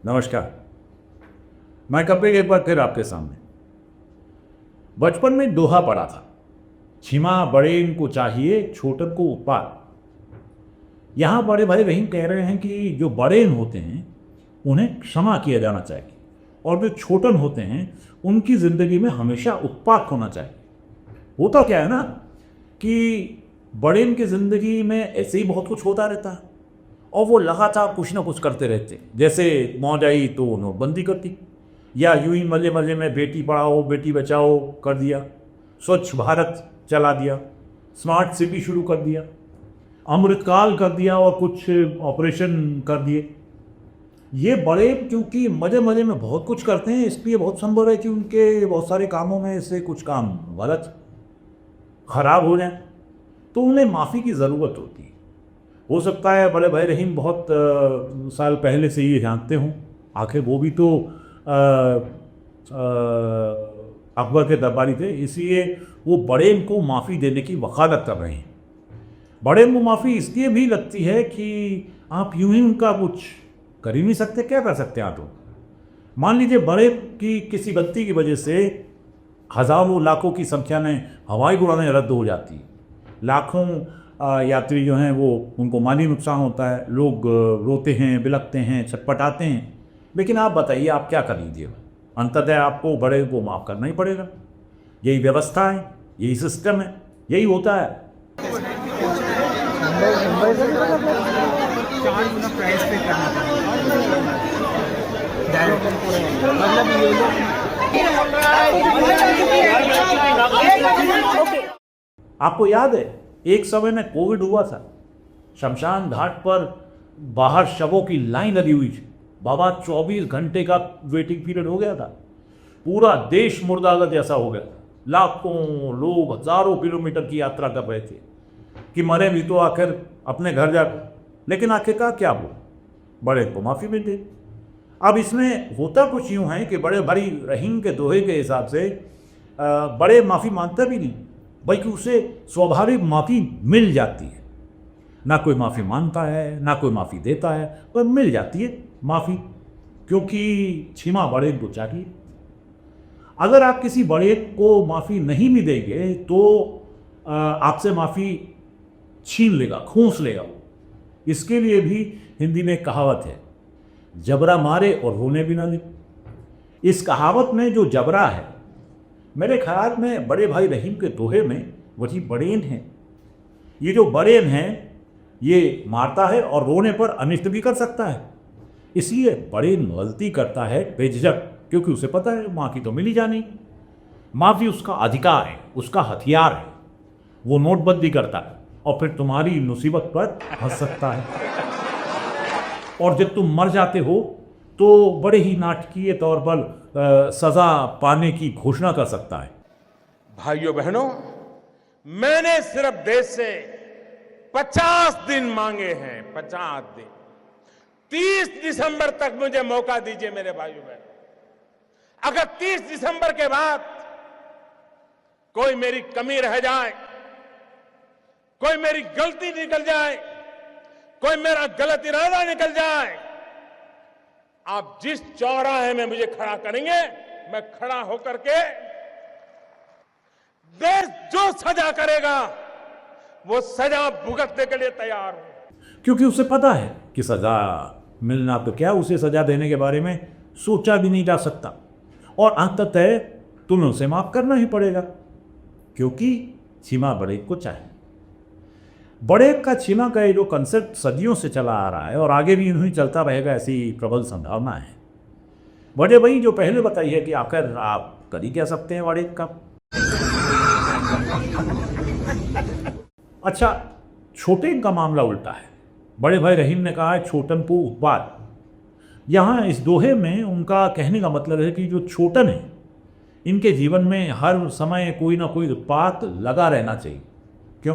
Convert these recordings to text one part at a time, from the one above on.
नमस्कार। मैं कपिल एक बार फिर आपके सामने। बचपन में दोहा पढ़ा था, छिमा बड़ेन को चाहिए छोटन को उत्पात। यहाँ बड़े भाई रहीम कह रहे हैं कि जो बड़ेन होते हैं उन्हें क्षमा किया जाना चाहिए और जो छोटन होते हैं उनकी ज़िंदगी में हमेशा उत्पात होना चाहिए। होता क्या है ना कि बड़ेन की ज़िंदगी में ऐसे ही बहुत कुछ होता रहता है और वो लगातार कुछ ना कुछ करते रहते। जैसे मौज आई तो नोटबंदी कर दी, या यूं ही मजे मजे में बेटी पढ़ाओ बेटी बचाओ कर दिया, स्वच्छ भारत चला दिया, स्मार्ट सिटी शुरू कर दिया, अमृतकाल कर दिया और कुछ ऑपरेशन कर दिए। ये बड़े क्योंकि मजे मजे में बहुत कुछ करते हैं, इसलिए बहुत संभव है कि उनके बहुत सारे कामों में से कुछ काम गलत खराब हो जाए, तो उन्हें माफ़ी की ज़रूरत होती है। हो सकता है बड़े भाई रहीम बहुत साल पहले से ये जानते हों, आखिर वो भी तो अकबर के दरबारी थे, इसलिए वो बड़े को माफ़ी देने की वकालत कर रहे हैं। बड़े को माफ़ी इसलिए भी लगती है कि आप यूं ही उनका कुछ कर ही नहीं सकते, क्या कर सकते हैं आप लोग। मान लीजिए बड़े की किसी गलती की वजह से हज़ारों लाखों की संख्या में हवाई उड़ानें रद्द हो जाती है, लाखों यात्री जो हैं वो उनको माली नुकसान होता है, लोग रोते हैं, बिलखते हैं, छटपटाते हैं। लेकिन आप बताइए आप क्या कर लीजिएगा, अंततः आपको बड़े को माफ़ करना ही पड़ेगा। यही व्यवस्था है, यही सिस्टम है, यही होता है। चार गुना प्राइस पे करना मतलब आपको याद है एक समय में कोविड हुआ था, शमशान घाट पर बाहर शवों की लाइन लगी हुई थी, बाबा 24 घंटे का वेटिंग पीरियड हो गया था, पूरा देश मुर्दागत जैसा हो गया था, लाखों लोग हजारों किलोमीटर की यात्रा कर रहे थे कि मरे भी तो आखिर अपने घर जाकर। लेकिन आखिरकार क्या हुआ, बड़े को माफ़ी मिल गई। अब इसमें होता कुछ यूँ है कि बड़े भाई रहीम के दोहे के हिसाब से बड़े माफ़ी मांगता भी नहीं, बल्कि उसे स्वाभाविक माफ़ी मिल जाती है। ना कोई माफ़ी मांगता है, ना कोई माफ़ी देता है, पर मिल जाती है माफ़ी, क्योंकि छिमा बड़े को चाहिए। अगर आप किसी बड़े को माफ़ी नहीं भी देंगे तो आपसे माफ़ी छीन लेगा, खूंस लेगा। इसके लिए भी हिंदी में कहावत है, जबरा मारे और रोने भी ना दे। इस कहावत में जो जबरा है, मेरे ख्याल में बड़े भाई रहीम के दोहे में वही बड़ेन है। ये जो बड़ेन है ये मारता है और रोने पर अनिष्ट भी कर सकता है, इसलिए बड़ेन गलती करता है बेझिझक, क्योंकि उसे पता है माँ की तो मिली जानी। माफ़ी उसका अधिकार है, उसका हथियार है। वो नोटबंदी करता है और फिर तुम्हारी मुसीबत पर हंस सकता है, और जब तुम मर जाते हो तो बड़े ही नाटकीय तौर पर सज़ा पाने की घोषणा कर सकता है। भाइयों बहनों, मैंने सिर्फ देश से 50 दिन मांगे हैं, 50 दिन। 30 दिसंबर तक मुझे मौका दीजिए मेरे भाइयों बहनों। अगर 30 दिसंबर के बाद कोई मेरी कमी रह जाए, कोई मेरी गलती निकल जाए, कोई मेरा गलत इरादा निकल जाए, आप जिस चौराहे में मुझे खड़ा करेंगे, मैं खड़ा होकर के देश जो सजा करेगा वो सजा भुगतने के लिए तैयार हूं। क्योंकि उसे पता है कि सज़ा मिलना तो क्या, उसे सज़ा देने के बारे में सोचा भी नहीं जा सकता, और अंततः तुम्हें उसे माफ़ करना ही पड़ेगा, क्योंकि छिमा बड़े को चाहिए। बड़े का छिमा का ये जो कंसेप्ट सदियों से चला आ रहा है और आगे भी यूं ही चलता रहेगा, ऐसी प्रबल संभावना है। बड़े भाई जो पहले बताइए कि आखिर आप कर ही क्या सकते हैं बड़े का। अच्छा, छोटे का मामला उल्टा है। बड़े भाई रहीम ने कहा है छोटन को उत्पात। यहाँ इस दोहे में उनका कहने का मतलब है कि जो छोटन है इनके जीवन में हर समय कोई ना कोई उत्पात लगा रहना चाहिए। क्यों?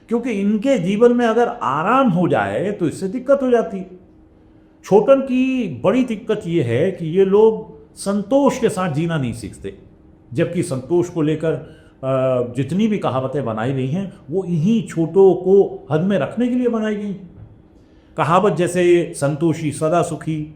क्योंकि इनके जीवन में अगर आराम हो जाए तो इससे दिक्कत हो जाती है। छोटन की बड़ी दिक्कत ये है कि ये लोग संतोष के साथ जीना नहीं सीखते, जबकि संतोष को लेकर जितनी भी कहावतें बनाई गई हैं वो इन्हीं छोटों को हद में रखने के लिए बनाई गई। कहावत जैसे संतोषी सदा सुखी,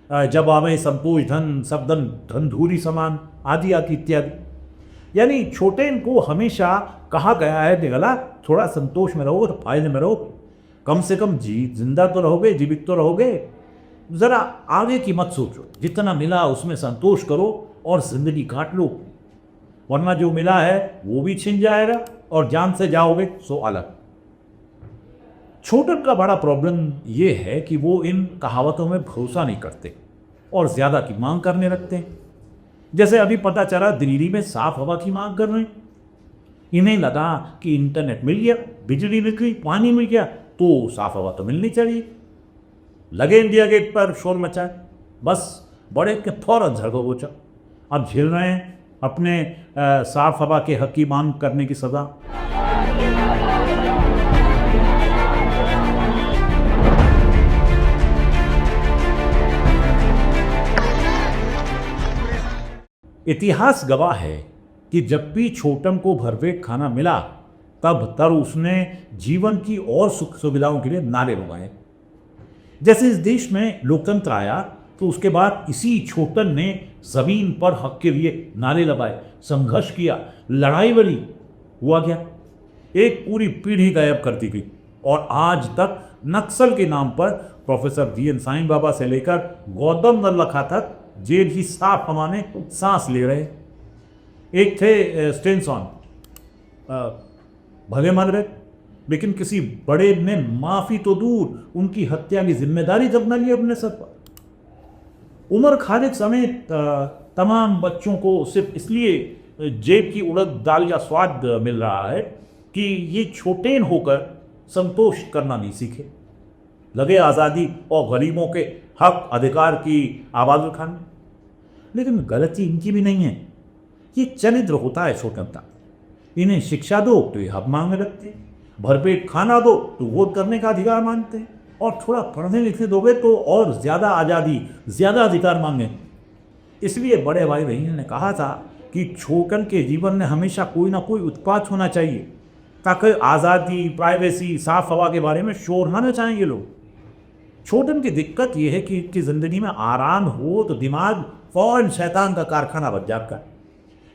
जब आवे संतोष धन सब धन धन समान आदि आदि इत्यादि। यानी छोटे को हमेशा कहा गया है निगला थोड़ा संतोष में रहोगे तो फायदे में रहोगे, कम से कम जिंदा तो रहोगे, जीवित तो रहोगे। ज़रा आगे की मत सोचो, जितना मिला उसमें संतोष करो और जिंदगी काट लो, वरना जो मिला है वो भी छिन जाएगा और जान से जाओगे सो अलग। छोटन का बड़ा प्रॉब्लम ये है कि वो इन कहावतों में भरोसा नहीं करते और ज़्यादा की मांग करने लगते हैं। जैसे अभी पता चला दिल्ली में साफ हवा की मांग कर रहे हैं। इन्हें लगा कि इंटरनेट मिल गया, बिजली मिल गई, पानी मिल गया तो साफ हवा तो मिलनी चाहिए। लगे इंडिया गेट पर शोर मचाए, बस बड़े के फौरन झड़को बोचा। अब झेल रहे हैं अपने साफ हवा के हक की मांग करने की सजा। इतिहास गवाह है कि जब भी छोटन को भरपेट खाना मिला तब उसने जीवन की और सुख सुविधाओं के लिए नारे लगाए। जैसे इस देश में लोकतंत्र आया तो उसके बाद इसी छोटन ने जमीन पर हक के लिए नारे लगाए, संघर्ष किया, लड़ाई लड़ी। हुआ क्या? एक पूरी पीढ़ी गायब कर दी गई और आज तक नक्सल के नाम पर professor G N Sai Baba से लेकर गौतम नल्लखा तक जेल की साफ हवा में सांस ले रहे। एक थे स्टेनसन, भले मर गए, लेकिन किसी बड़े ने माफी तो दूर उनकी हत्या की जिम्मेदारी जब न ली अपने सर पर। उमर खालिद समेत तमाम बच्चों को सिर्फ इसलिए जेब की उड़द दाल या स्वाद मिल रहा है कि ये छोटेन होकर संतोष करना नहीं सीखे, लगे आज़ादी और गरीबों के हक अधिकार की आवाज़ उठाने। लेकिन गलती इनकी भी नहीं है, ये चरित्र होता है छोटनता। इन्हें शिक्षा दो तो ये हक मांगने लगते हैं, भरपेट खाना दो तो वोट करने का अधिकार मांगते हैं, और थोड़ा पढ़ने लिखने दोगे तो और ज़्यादा आज़ादी, ज़्यादा अधिकार मांगे। इसलिए बड़े भाई बहन ने कहा था कि छोटन के जीवन में हमेशा कोई ना कोई उत्पात होना चाहिए ताकि आज़ादी, प्राइवेसी, साफ हवा के बारे में शोर ना मचाएं ये लोग। छोटन की दिक्कत ये है कि इनकी ज़िंदगी में आराम हो तो दिमाग फौरन शैतान का कारखाना बन जाता है।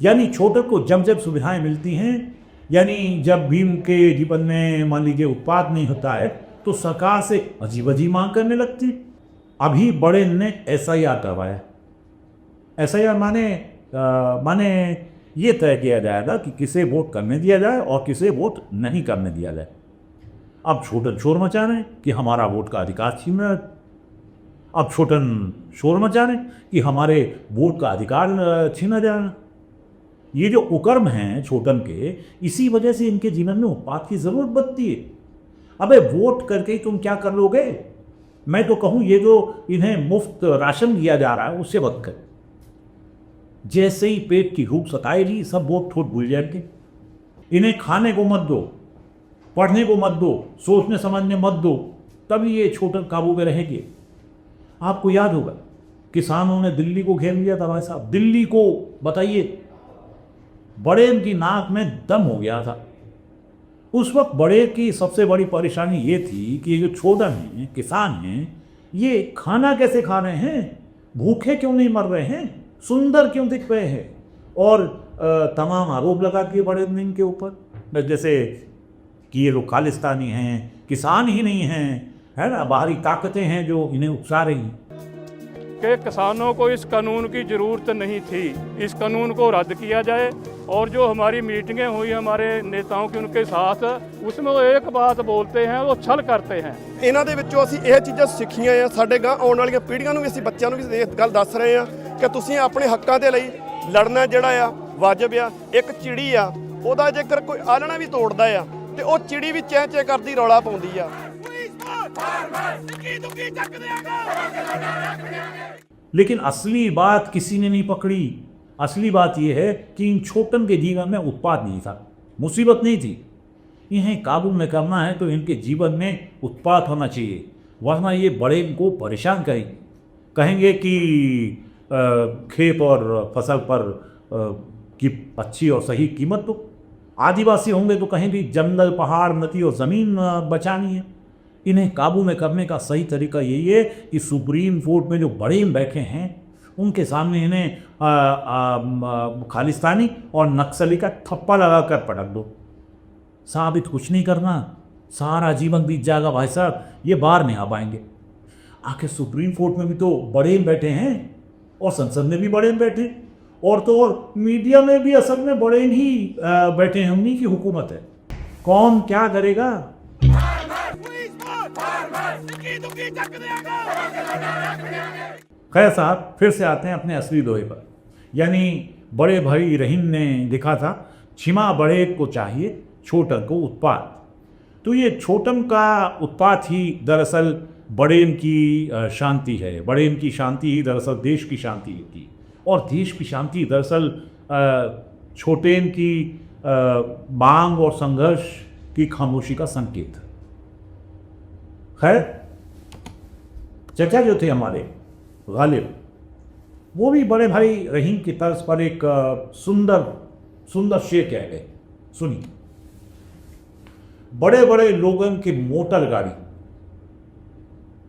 यानी छोटन को जब जब सुविधाएं मिलती हैं, यानी जब भी उनके जीवन में मान लीजिए उत्पाद नहीं होता है तो सरकार से अजीब अजीब मांग करने लगती। अभी बड़े ने SIR करवाया। SIR माने ये तय किया जाएगा कि किसे वोट करने दिया जाए और किसे वोट नहीं करने दिया जाए। अब छोटन शोर मचा रहे हैं कि हमारा वोट का अधिकार छीन रहा है। अब छोटन शोर मचा रहे हैं कि हमारे वोट का अधिकार छीना जा रहा है। ये जो कुकर्म हैं छोटन के, इसी वजह से इनके जीवन में उत्पाद की ज़रूरत बनती है। अबे वोट करके ही तुम क्या कर लोगे? मैं तो कहूँ ये जो इन्हें मुफ्त राशन दिया जा रहा है उससे बदकर, जैसे ही पेट की भूख सताएगी सब वोट ठोट भूल जाएंगे। इन्हें खाने को मत दो, पढ़ने को मत दो, सोचने समझने मत दो, तभी ये छोटन काबू में रहेंगे। आपको याद होगा किसानों ने दिल्ली को घेर लिया था भाई साहब, दिल्ली को। बताइए, बड़े की नाक में दम हो गया था। उस वक्त बड़े की सबसे बड़ी परेशानी ये थी कि ये जो छोटन हैं, किसान हैं, ये खाना कैसे खा रहे हैं, भूखे क्यों नहीं मर रहे हैं, सुंदर क्यों दिख रहे हैं, और तमाम आरोप लगा दिए बड़े इनके ऊपर, जैसे कि ये लोग खालिस्तानी हैं, किसान ही नहीं हैं, है ना, बाहरी ताकतें हैं जो इन्हें उकसा रही हैं। कि किसानों को इस कानून की ज़रूरत नहीं थी, इस कानून को रद्द किया जाए। और जो हमारी मीटिंगें हुई हमारे नेताओं की उनके साथ, उसमें वो एक बात बोलते हैं, वो छल करते हैं। ਇਹਨਾਂ ਦੇ ਵਿੱਚੋਂ ਅਸੀਂ ਇਹ ਚੀਜ਼ਾਂ ਸਿੱਖੀਆਂ ਆ, ਸਾਡੇ ਗਾਂ ਆਉਣ ਵਾਲੀਆਂ ਪੀੜ੍ਹੀਆਂ ਨੂੰ ਵੀ ਅਸੀਂ ਬੱਚਿਆਂ ਨੂੰ ਵੀ ਇਹ ਗੱਲ ਦੱਸ ਰਹੇ ਆ ਕਿ ਤੁਸੀਂ ਆਪਣੇ ਹੱਕਾਂ ਦੇ ਲਈ ਲੜਨਾ ਜਿਹੜਾ ਆ ਵਾਜਬ ਆ। ਇੱਕ ਚਿੜੀ ਆ, ਉਹਦਾ ਜੇਕਰ ਕੋਈ ਆਲਣਾ ਵੀ ਤੋੜਦਾ ਆ ਤੇ ਉਹ ਚਿੜੀ ਵੀ ਚੈਂ ਚੈਂ ਕਰਦੀ ਰੌਲਾ ਪਾਉਂਦੀ ਆ। लेकिन असली बात किसी ने नहीं पकड़ी। असली बात यह है कि इन छोटन के जीवन में उत्पाद नहीं था, मुसीबत नहीं थी। इन्हें काबू में करना है तो इनके जीवन में उत्पाद होना चाहिए, वरना ये बड़े इनको परेशान कहेंगे कि खेत और फसल पर की अच्छी और सही कीमत दो। आदिवासी होंगे तो कहेंगे जंगल, पहाड़, नदी और ज़मीन बचानी है। इन्हें काबू में करने का सही तरीका यही है कि सुप्रीम कोर्ट में जो बड़े बैठे हैं उनके सामने इन्हें खालिस्तानी और नक्सली का थप्पा लगाकर पटक दो। साबित कुछ नहीं करना, सारा जीवन बीत जाएगा भाई साहब, ये बाहर नहीं आ पाएंगे। आखिर सुप्रीम कोर्ट में भी तो बड़े बैठे हैं और संसद में भी बड़े बैठे, और तो और मीडिया में भी असल में बड़े ही बैठे हैं, उन्हीं की हुकूमत है। कौन क्या करेगा? खैर साहब, फिर से आते हैं अपने असली दोहे पर। यानी बड़े भाई रहीम ने लिखा था, छिमा बड़े को चाहिए छोटन को उत्पात। तो ये छोटन का उत्पात ही दरअसल बड़ेन की शांति है। बड़ेन की शांति ही दरअसल देश की शांति थी, और देश की शांति दरअसल छोटेन की मांग और संघर्ष की खामोशी का संकेत है। खैर, चचा जो थे हमारे गालिब, वो भी बड़े भाई रहीम की तर्ज पर एक सुंदर सुंदर शेर कह गए। सुनिए, बड़े बड़े लोगों की मोटर गाड़ी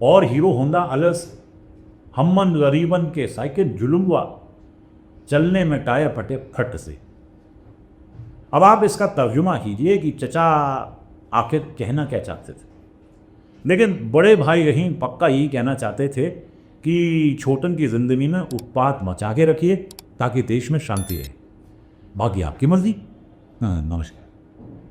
और हीरो होंडा अलस, हमन गरीबन के साइकिल जुलुमवा, चलने में टायर फटे फट से। अब आप इसका तर्जुमा कीजिए कि चचा आखिर कहना क्या चाहते थे। लेकिन बड़े भाई रहीम पक्का यही कहना चाहते थे कि छोटन की ज़िंदगी में उत्पात मचा के रखिए ताकि देश में शांति रहे। बाकी आपकी मर्जी। नमस्कार।